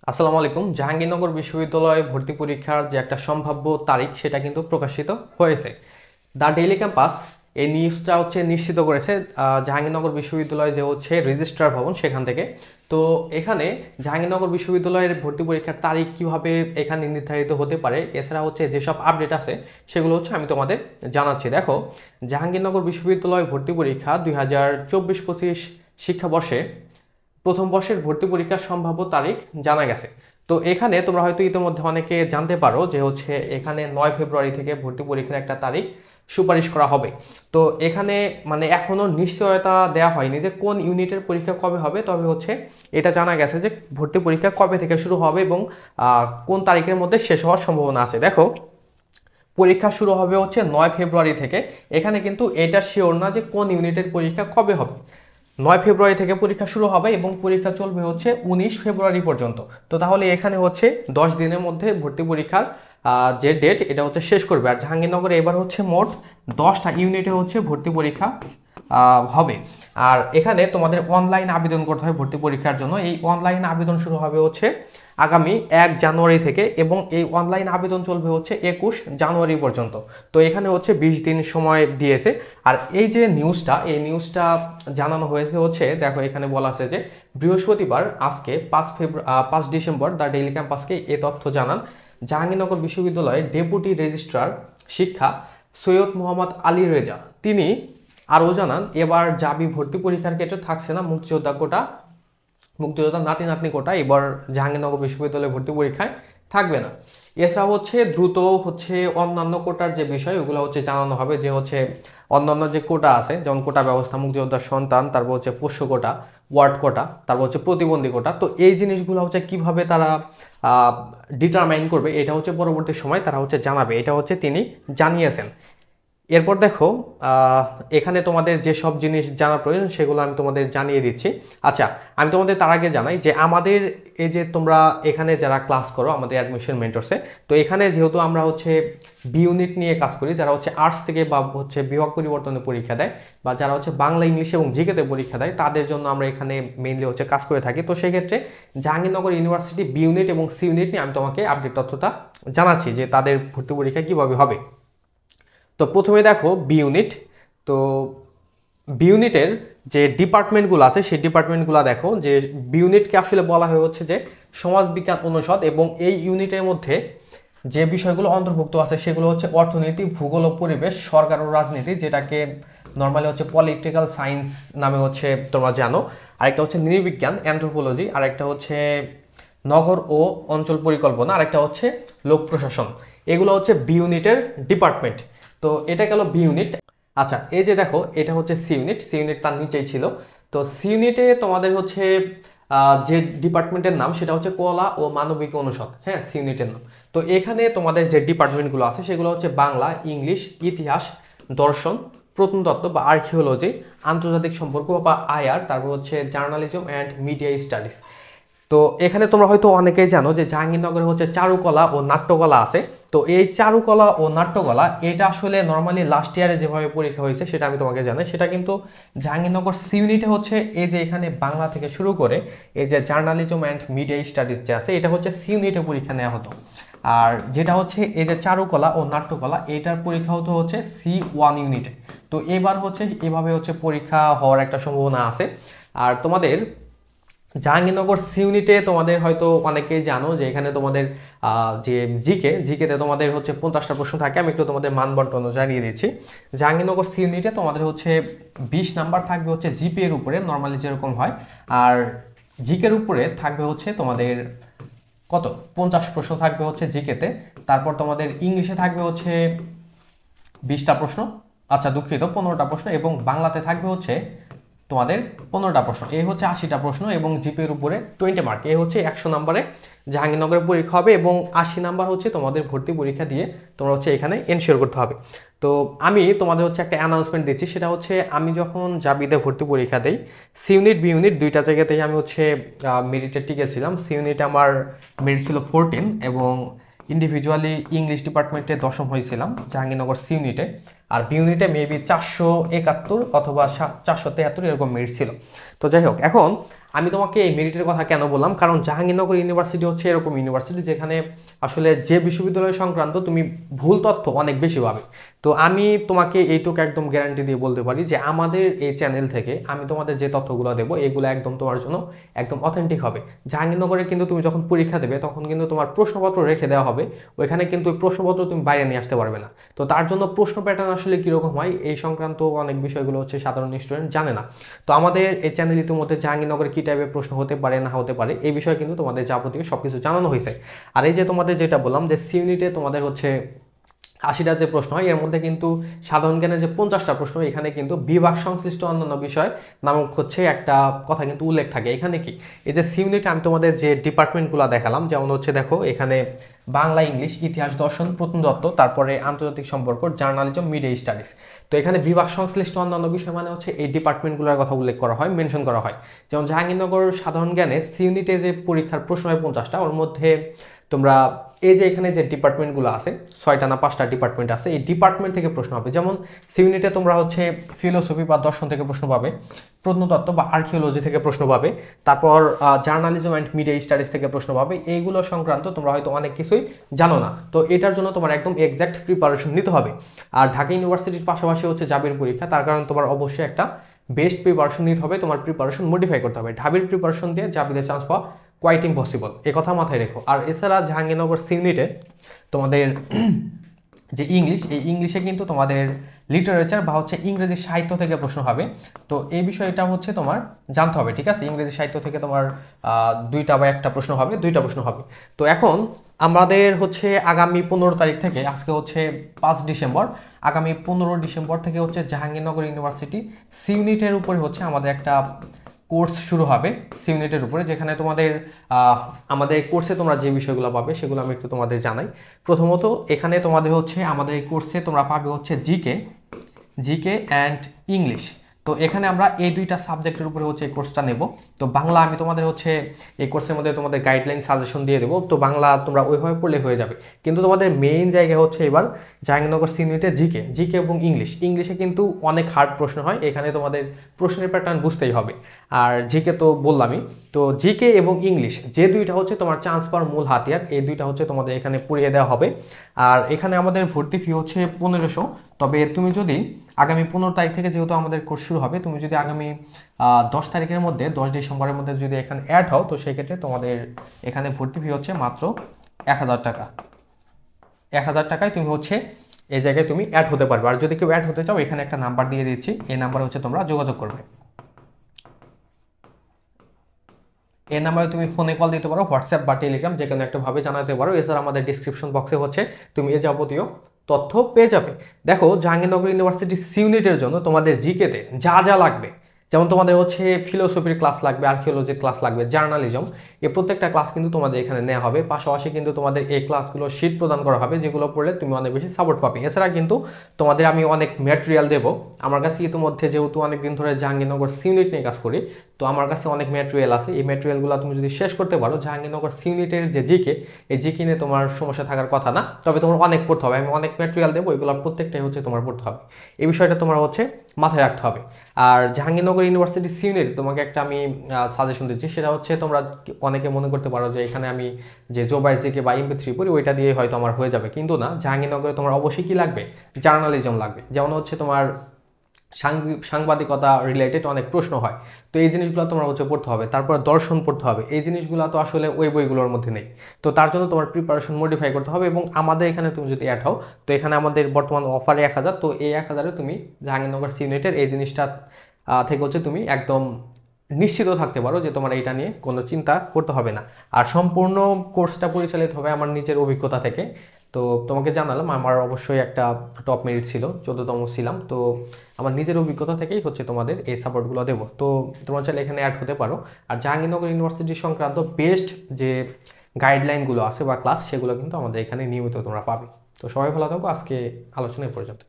আসসালামু আলাইকুম। জাহাঙ্গীরনগর বিশ্ববিদ্যালয় ভর্তি পরীক্ষার যে একটা সম্ভাব্য তারিখ সেটা কিন্তু প্রকাশিত হয়েছে। দ্য ডেইলি ক্যাম্পাস এই নিউজটা নিশ্চিত করেছে জাহাঙ্গীরনগর বিশ্ববিদ্যালয় যে রেজিস্ট্রার ভবন সেখান থেকে। তো এখানে জাহাঙ্গীরনগর বিশ্ববিদ্যালয়ের ভর্তি পরীক্ষার তারিখ কিভাবে এখানে নির্ধারিত হতে পারে, এছাড়া যেসব আপডেট আছে সেগুলো আমি তোমাদের জানাচ্ছি। দেখো, জাহাঙ্গীরনগর বিশ্ববিদ্যালয় ভর্তি পরীক্ষা 2024-25 শিক্ষাবর্ষে প্রথম বর্ষের ভর্তি পরীক্ষার সম্ভাব্য তারিখ জানা গেছে। তো এখানে তোমরা হয়তো ইতিমধ্যে অনেকে জানতে পারো যে এখানে 9 ফেব্রুয়ারি থেকে ভর্তি পরীক্ষার একটা তারিখ সুপারিশ করা হবে। তো এখানে এখনো নিশ্চয়তা দেওয়া হয়নি যে কোন ইউনিটের পরীক্ষা কবে হবে, তবে এটা জানা গেছে যে ভর্তি পরীক্ষা কবে থেকে শুরু হবে এবং কোন তারিখের মধ্যে শেষ হওয়ার সম্ভাবনা আছে। দেখো, পরীক্ষা শুরু হবে 9 ফেব্রুয়ারি থেকে। এখানে কিন্তু এটা শিওর না যে কোন ইউনিটের পরীক্ষা কবে হবে। 9 ফেব্রুয়ারি থেকে পরীক্ষা শুরু হবে এবং পরীক্ষা চলবে 19 ফেব্রুয়ারি পর্যন্ত। তো তাহলে এখানে 10 দিনের মধ্যে ভর্তি পরীক্ষার যে ডেট এটা শেষ করবে। আর জাহাঙ্গীরনগরে এবার মোট 10টা ইউনিটে ভর্তি পরীক্ষা হবে। আর এখানে তোমাদের অনলাইন আবেদন করতে হয় ভর্তি পরীক্ষার জন্য। এই অনলাইন আবেদন শুরু হবে আগামী 1 জানুয়ারি থেকে এবং এই অনলাইন আবেদন চলবে 21 জানুয়ারি পর্যন্ত। তো এখানে 20 দিন সময় দিয়েছে। আর এই যে নিউজটা, এই নিউজটা জানানো হয়েছে দেখো, এখানে বলা আছে যে বৃহস্পতিবার আজকে 5 ডিসেম্বর দ্য ডেইলি ক্যাম্পাসকে এ তথ্য জানান জাহাঙ্গীরনগর বিশ্ববিদ্যালয়ের ডেপুটি রেজিস্ট্রার শিক্ষা সৈয়দ মোহাম্মদ আলী রেজা। তিনি আরও জানান, এবার জাবি ভর্তি পরীক্ষার ক্ষেত্রে থাকছে না মুক্তিযোদ্ধা নাতি নাতনি কোটা, এবার জাহাঙ্গীরনগর বিশ্ববিদ্যালয়ে ভর্তি পরীক্ষায় থাকবে না। এছাড়া দ্রুত অন্যান্য কোটার যে বিষয় ওগুলো জানানো হবে, যে অন্যান্য যে কোটা আছে, যেমন কোটা ব্যবস্থা, মুক্তিযোদ্ধার সন্তান, তারপর পোষ্য কোটা, ওয়ার্ড কোটা, তারপর প্রতিবন্ধী কোটা। তো এই জিনিসগুলো কিভাবে তারা ডিটারমাইন করবে এটা পরবর্তী সময় তারা জানাবে, এটা তিনি জানিয়েছেন। এরপর দেখো, এখানে তোমাদের যেসব জিনিস জানার প্রয়োজন সেগুলো আমি তোমাদের জানিয়ে দিচ্ছি। আচ্ছা, আমি তোমাদের তার আগে জানাই যে আমাদের এই যে তোমরা এখানে যারা ক্লাস করো আমাদের অ্যাডমিশন মেন্টরসে, তো এখানে যেহেতু আমরা বি ইউনিট নিয়ে কাজ করি, যারা আর্টস থেকে বা বিভাগ পরিবর্তনে পরীক্ষা দেয়, বা যারা বাংলা, ইংলিশ এবং জিকেতে পরীক্ষা দেয়, তাদের জন্য আমরা এখানে মেইনলি কাজ করে থাকি। তো সেক্ষেত্রে জাহাঙ্গীরনগর ইউনিভার্সিটি বি ইউনিট এবং সি ইউনিট নিয়ে আমি তোমাকে আপডেট তথ্যটা জানাচ্ছি যে তাদের ভর্তি পরীক্ষা কীভাবে হবে। তো প্রথমে দেখো বি ইউনিট। তো বি ইউনিটের যে ডিপার্টমেন্টগুলো আছে সেই ডিপার্টমেন্টগুলো দেখো, যে বি ইউনিটকে আসলে বলা হয় যে সমাজবিজ্ঞান অনুষদ, এবং এই ইউনিটের মধ্যে যে বিষয়গুলো অন্তর্ভুক্ত আছে সেগুলো অর্থনীতি, ভূগোল ও পরিবেশ, সরকার ও রাজনীতি, যেটাকে নর্মালি পলিটিক্যাল সায়েন্স নামে তোমরা জানো। আরেকটা নৃবিজ্ঞান, অ্যানথ্রোপোলজি, আরেকটা নগর ও অঞ্চল পরিকল্পনা, আরেকটা লোক প্রশাসন। এগুলো বি ইউনিটের ডিপার্টমেন্ট। তো এটা গেল বি ইউনিট। আচ্ছা, এই যে দেখো, এটা সি ইউনিট। সি ইউনিট তার নিচেই ছিল। তো সি ইউনিটে তোমাদের যে ডিপার্টমেন্টের নাম সেটা কলা ও মানবিক অনুষদ। হ্যাঁ, সি ইউনিটের নাম। তো এখানে তোমাদের যে ডিপার্টমেন্টগুলো আছে সেগুলো বাংলা, ইংলিশ, ইতিহাস, দর্শন, প্রত্নতত্ত্ব বা আর্কিওলজি, আন্তর্জাতিক সম্পর্ক বা আইআর, তারপর জার্নালিজম অ্যান্ড মিডিয়া স্টাডিজ। তো এখানে তোমরা হয়তো অনেকেই জানো যে জাহাঙ্গীরনগরে চারুকলা ও নাট্যকলা আছে। তো এই চারুকলা ও নাট্যকলা এটা আসলে নর্মালি লাস্ট ইয়ারে যেভাবে পরীক্ষা হয়েছে সেটা আমি তোমাকে জানাই। সেটা কিন্তু জাহাঙ্গীরনগর সি ইউনিটে এই যে এখানে বাংলা থেকে শুরু করে এই যে জার্নালিজম অ্যান্ড মিডিয়া স্টাডিজ যে আছে এটা সি ইউনিটে পরীক্ষা নেওয়া হতো। আর যেটা এই যে চারুকলা ও নাট্যকলা এটার পরীক্ষা হতো C1 ইউনিটে। তো এবার এভাবে পরীক্ষা হওয়ার একটা সম্ভাবনা আছে। আর তোমাদের জাহাঙ্গীরনগর সি ইউনিটে তোমাদের হয়তো অনেকেই জানো যে এখানে তোমাদের যে জিকেতে তোমাদের 50টা প্রশ্ন থাকে। আমি একটু তোমাদের মানবন্টন জানিয়ে দিচ্ছি। জাহাঙ্গীরনগর সি ইউনিটে তোমাদের 20 নাম্বার থাকবে জিপি এর উপরে, নর্মালি যেরকম হয়। আর জিকের উপরে থাকবে তোমাদের কত 50 প্রশ্ন থাকবে জিকেতে। তারপর তোমাদের ইংলিশে থাকবে 20টা প্রশ্ন, আচ্ছা দুঃখিত 15টা প্রশ্ন, এবং বাংলাতে থাকবে তোমাদের 15টা প্রশ্ন। এই 80টা প্রশ্ন, এবং জিপির উপরে 20 মার্ক। এই 100 নম্বরে জাহাঙ্গীরনগরের পরীক্ষা হবে, এবং 80 নাম্বার তোমাদের ভর্তি পরীক্ষা দিয়ে তোমরা এখানে এনশিওর করতে হবে। তো আমি তোমাদের একটা অ্যানাউন্সমেন্ট দিচ্ছি, সেটা আমি যখন জাবিতে ভর্তি পরীক্ষা দেই, সি ইউনিট বি ইউনিট দুইটা জায়গাতেই আমি মেরিটে টিকেছিলাম। সি ইউনিটে আমার মেরিট ছিল 14, এবং ইন্ডিভিজুয়ালি ইংলিশ ডিপার্টমেন্টে 10ম হয়েছিলাম জাহাঙ্গীরনগর সি ইউনিটে। আর বি ইউনিটে মেবি 471 অথবা 473 এরকম মেরিট ছিল। তো যাই হোক, এখন আমি তোমাকে এই মেরিটের কথা কেন বললাম, কারণ জাহাঙ্গীরনগর ইউনিভার্সিটি হচ্ছে এরকম ইউনিভার্সিটি যেখানে আসলে যে বিশ্ববিদ্যালয় সংক্রান্ত তুমি ভুল তথ্য অনেক বেশি পাবে। তো আমি তোমাকে এইটুকু একদম গ্যারান্টি দিয়ে বলতে পারি যে আমাদের এই চ্যানেল থেকে আমি তোমাদের যে তথ্যগুলো দেবো এগুলো একদম তোমার জন্য একদম অথেন্টিক হবে। জাহাঙ্গীরনগরে কিন্তু তুমি যখন পরীক্ষা দেবে তখন কিন্তু তোমার প্রশ্নপত্র রেখে দেওয়া হবে, ওইখানে কিন্তু ওই প্রশ্নপত্র তুমি বাইরে নিয়ে আসতে পারবে না। তো তার জন্য প্রশ্ন প্যাটার্ন আসলে কীরকম হয় এই সংক্রান্ত অনেক বিষয়গুলো হচ্ছে সাধারণ স্টুডেন্ট জানে না। তো আমাদের এই চ্যানেল ইতিমধ্যে জাহাঙ্গীরনগরে কী টাইপের প্রশ্ন হতে পারে না হতে পারে এই বিষয়ে কিন্তু তোমাদের যাবতীয় সব কিছু জানানো হয়েছে। আর এই যে তোমাদের যেটা বললাম যে সি ইউনিটে তোমাদের হচ্ছে 80টা যে প্রশ্ন হয় এর মধ্যে কিন্তু সাধারণ জ্ঞানের যে 50টা প্রশ্ন, এখানে কিন্তু বিভাগ সংশ্লিষ্ট অন্যান্য বিষয় নামক হচ্ছে একটা কথা কিন্তু উল্লেখ থাকে। এখানে কি এই যে সি ইউনিটে আমি তোমাদের যে ডিপার্টমেন্টগুলো দেখালাম, যেমন হচ্ছে দেখো এখানে বাংলা, ইংলিশ, ইতিহাস, দর্শন, প্রত্নতত্ত্ব, তারপরে আন্তর্জাতিক সম্পর্ক, জার্নালিজম, মিডিয়া স্টাডিজ। তো এখানে বিভাগ সংশ্লিষ্ট অন্যান্য বিষয় মানে হচ্ছে এই ডিপার্টমেন্টগুলোর কথা উল্লেখ করা হয়, মেনশন করা হয়। যেমন জাহাঙ্গীরনগর সাধারণ জ্ঞানে সি ইউনিটে যে পরীক্ষার প্রশ্ন হয় 50টা, ওর মধ্যে তোমরা এই যে এখানে যে ডিপার্টমেন্টগুলো আছে 6টা না 5টা ডিপার্টমেন্ট আছে, এই ডিপার্টমেন্ট থেকে প্রশ্ন হবে। যেমন সি ইউনিটে তোমরা হচ্ছে ফিলোসফি বা দর্শন থেকে প্রশ্ন পাবে, প্রত্নতত্ত্ব বা আর্কিওলজি থেকে প্রশ্ন পাবে, তারপর জার্নালিজম অ্যান্ড মিডিয়া স্টাডিজ থেকে প্রশ্ন পাবে। এইগুলো সংক্রান্ত তোমরা হয়তো অনেক কিছুই জানো না, তো এটার জন্য তোমার একদম এক্সাক্ট প্রিপারেশন নিতে হবে। আর ঢাকা ইউনিভার্সিটির পাশাপাশি হচ্ছে জাবির পরীক্ষা, তার কারণে তোমার অবশ্যই একটা বেস্ট প্রিপারেশন নিতে হবে, তোমার প্রিপারেশন মডিফাই করতে হবে। ঢাবির প্রিপারেশন দিয়ে জাবিতে চান্স পাওয়া কোয়াইট ইম্পসিবল, এ কথা মাথায় রেখো। আর এছাড়া জাহাঙ্গীরনগর সি ইউনিটে তোমাদের যে ইংলিশ, এই ইংলিশে কিন্তু তোমাদের লিটারেচার বা হচ্ছে ইংরেজি সাহিত্য থেকে প্রশ্ন হবে। তো এই বিষয়টা হচ্ছে তোমার জানতে হবে, ঠিক আছে? ইংরেজি সাহিত্য থেকে তোমার 2টা বা 1টা প্রশ্ন হবে, 2টা প্রশ্ন হবে। তো এখন আমাদের হচ্ছে আগামী 15 তারিখ থেকে, আজকে হচ্ছে 5 ডিসেম্বর, আগামী 15 ডিসেম্বর থেকে হচ্ছে জাহাঙ্গীরনগর ইউনিভার্সিটি সি ইউনিটের উপরে হচ্ছে আমাদের একটা কোর্স শুরু হবে সি ইউনিটের উপরে, যেখানে তোমাদের আমাদের কোর্সে তোমরা যে বিষয়গুলো পাবে সেগুলো আমি একটু তোমাদের জানাই। প্রথমত এখানে তোমাদের হচ্ছে আমাদের এই কোর্সে তোমরা পাবে হচ্ছে জিকে অ্যান্ড ইংলিশ। তো এখানে আমরা এই 2টা সাবজেক্টের উপরে হচ্ছে এই কোর্সটা নেব। তো বাংলা আমি তোমাদের হচ্ছে এই কোর্সের মধ্যে তোমাদের গাইডলাইন সাজেশন দিয়ে দেবো, তো বাংলা তোমরা ওইভাবে পড়লে হয়ে যাবে। কিন্তু তোমাদের মেইন জায়গা হচ্ছে এবার জাহাঙ্গীরনগর সি ইউনিটে জিকে এবং ইংলিশে কিন্তু অনেক হার্ড প্রশ্ন হয়, এখানে তোমাদের প্রশ্নের প্যাটার্ন বুঝতেই হবে। আর জিকে তো বললামই, তো জিকে এবং ইংলিশ যে 2টা হচ্ছে তোমার চান্স পাওয়ার মূল হাতিয়ার, এই 2টা হচ্ছে তোমাদের এখানে পড়িয়ে দেওয়া হবে। আর এখানে আমাদের ভর্তি ফি হচ্ছে 1500। তবে তুমি যদি আগামী 15 তারিখ থেকে যেহেতু আমাদের কোর্স শুরু হবে, তুমি যদি আগামী 10 তারিখের মধ্যে 10 ডিসেম্বরের মধ্যে যদি এখানে অ্যাড হও, তো সেই ক্ষেত্রে তোমাদের এখানে ভর্তি ফি হচ্ছে মাত্র 1000 টাকা। 1000 টাকায় তুমি হচ্ছে এই জায়গায় তুমি অ্যাড হতে পারবে। আর যদি কেউ অ্যাড হতে চাও, এখানে একটা নাম্বার দিয়ে দিচ্ছি, এই নাম্বারে হচ্ছে তোমরা যোগাযোগ করবে। এই নাম্বারে তুমি ফোনে কল দিতে পারো, হোয়াটসঅ্যাপ বা টেলিগ্রাম যে কোনো একটা ভাবে জানাতে পারো। এছাড়া আমাদের ডিসক্রিপশন বক্সে হচ্ছে তুমি এ যাবতীয় তথ্য পেয়ে যাবে। দেখো জাহাঙ্গীরনগর ইউনিভার্সিটি সি ইউনিটের জন্য তোমাদের জিকেতে যা যা লাগবে, যেমন তোমাদের হচ্ছে ফিলোসফির ক্লাস লাগবে, আর্কিওলজির ক্লাস লাগবে, জার্নালিজম, এই প্রত্যেকটা ক্লাস কিন্তু তোমাদের এখানে নেওয়া হবে। পাশাপাশি কিন্তু তোমাদের এই ক্লাসগুলো শীট প্রদান করা হবে, যেগুলো পড়লে তুমি অনেক বেশি সাপোর্ট পাবে। এছাড়া কিন্তু তোমাদের আমি অনেক ম্যাটেরিয়াল দেবো। আমার কাছে ইতিমধ্যে যেহেতু অনেক দিন ধরে জাহাঙ্গীরনগর সি ইউনিট নিয়ে কাজ করি, তো আমার কাছে অনেক ম্যাটেরিয়াল আছে। এই ম্যাটেরিয়ালগুলো তুমি যদি শেষ করতে পারো, জাহাঙ্গীরনগর সি ইউনিটের যে জিকে, এই জিকে নিয়ে তোমার সমস্যা থাকার কথা না। তবে তোমার অনেক পড়তে হবে, আমি অনেক ম্যাটেরিয়াল দেবো, এগুলো প্রত্যেকটাই হচ্ছে তোমার পড়তে হবে। এই বিষয়টা তোমার হচ্ছে মাথায় রাখতে হবে। আর জাহাঙ্গীরনগর ইউনিভার্সিটি সি ইউনিট তোমাকে একটা আমি সাজেশন দিচ্ছি, সেটা হচ্ছে তোমরা অনেকে মনে করতে পারো যে এখানে আমি যে জোবাইস জিকে বা MP3 পড়ি ওইটা দিয়ে হয়তো আমার হয়ে যাবে, কিন্তু না। জাহাঙ্গীরনগরে তোমার অবশ্যই কি লাগবে, জার্নালিজম লাগবে। যেমন হচ্ছে তোমার সাংবাদিকতা রিলেটেড অনেক প্রশ্ন হয়, তো এই জিনিসগুলো তোমার হচ্ছে পড়তে হবে। তারপর দর্শন পড়তে হবে, এই জিনিসগুলো তো আসলে ওই বইগুলোর মধ্যে নেই। তো তার জন্য তোমার প্রিপারেশন মডিফাই করতে হবে। এবং আমাদের এখানে তুমি যদি অ্যাড হও, তো এখানে আমাদের বর্তমান অফারে 1000, তো এই 1000-এ তুমি জাহাঙ্গীরনগর সি ইউনিটের এই জিনিসটা থেকে হচ্ছে তুমি একদম নিশ্চিত থাকতে পারো যে তোমার এইটা নিয়ে কোনো চিন্তা করতে হবে না। আর সম্পূর্ণ কোর্সটা পরিচালিত হবে আমার নিজের অভিজ্ঞতা থেকে। তো তোমাকে জানালাম আমার অবশ্যই একটা টপ মেরিট ছিল, 14তম ছিলাম। তো আমার নিজের অভিজ্ঞতা থেকেই হচ্ছে তোমাদের এই সাপোর্টগুলো দেবো। তো তোমরা চাইলে এখানে অ্যাড হতে পারো। আর জাহাঙ্গীরনগর ইউনিভার্সিটি সংক্রান্ত বেস্ট যে গাইডলাইনগুলো আছে বা ক্লাস, সেগুলো কিন্তু আমাদের এখানে নিয়মিত তোমরা পাবে। তো সবাই ভালো থাকো, আজকে আলোচনা এই পর্যন্ত।